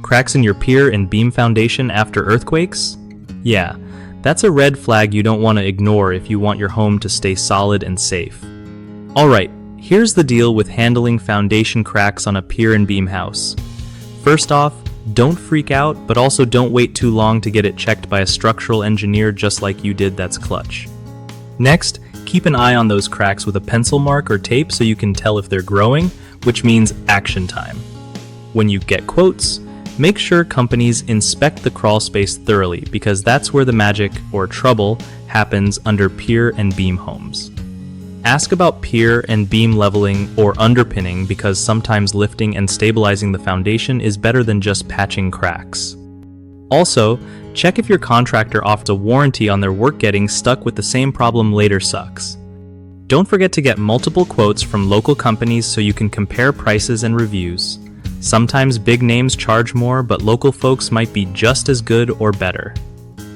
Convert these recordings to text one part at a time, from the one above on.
Cracks in your pier and beam foundation after earthquakes? Yeah, that's a red flag you don't want to ignore if you want your home to stay solid and safe. Alright, here's the deal with handling foundation cracks on a pier and beam house. First off, don't freak out, but also don't wait too long to get it checked by a structural engineer just like you did. That's clutch. Next, keep an eye on those cracks with a pencil mark or tape so you can tell if they're growing, which means action time. When you get quotes, make sure companies inspect the crawl space thoroughly because that's where the magic, or trouble, happens under pier and beam homes. Ask about pier and beam leveling or underpinning because sometimes lifting and stabilizing the foundation is better than just patching cracks. Also, check if your contractor offers a warranty on their work. Getting stuck with the same problem later sucks. Don't forget to get multiple quotes from local companies so you can compare prices and reviews. Sometimes big names charge more, but local folks might be just as good or better.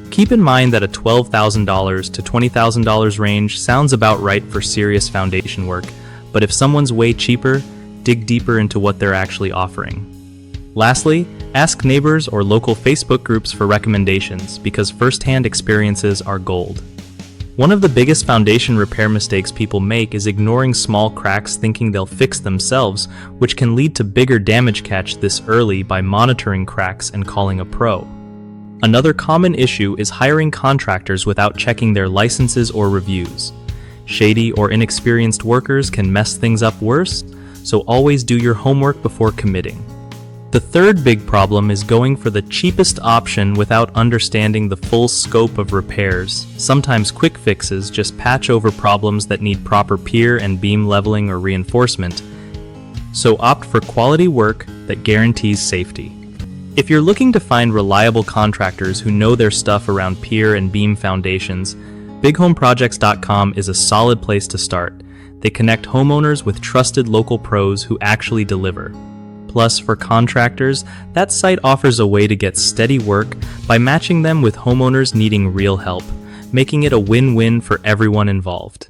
Keep in mind that a $12,000 to $20,000 range sounds about right for serious foundation work, but if someone's way cheaper, dig deeper into what they're actually offering. Lastly, ask neighbors or local Facebook groups for recommendations because first-hand experiences are gold. One of the biggest foundation repair mistakes people make is ignoring small cracks thinking they'll fix themselves, which can lead to bigger damage. Catch this early by monitoring cracks and calling a pro. Another common issue is hiring contractors without checking their licenses or reviews. Shady or inexperienced workers can mess things up worse, so always do your homework before committing. The third big problem is going for the cheapest option without understanding the full scope of repairs. Sometimes quick fixes just patch over problems that need proper pier and beam leveling or reinforcement, so opt for quality work that guarantees safety. If you're looking to find reliable contractors who know their stuff around pier and beam foundations, BigHomeProjects.com is a solid place to start. They connect homeowners with trusted local pros who actually deliver. Plus, for contractors, that site offers a way to get steady work by matching them with homeowners needing real help, making it a win-win for everyone involved.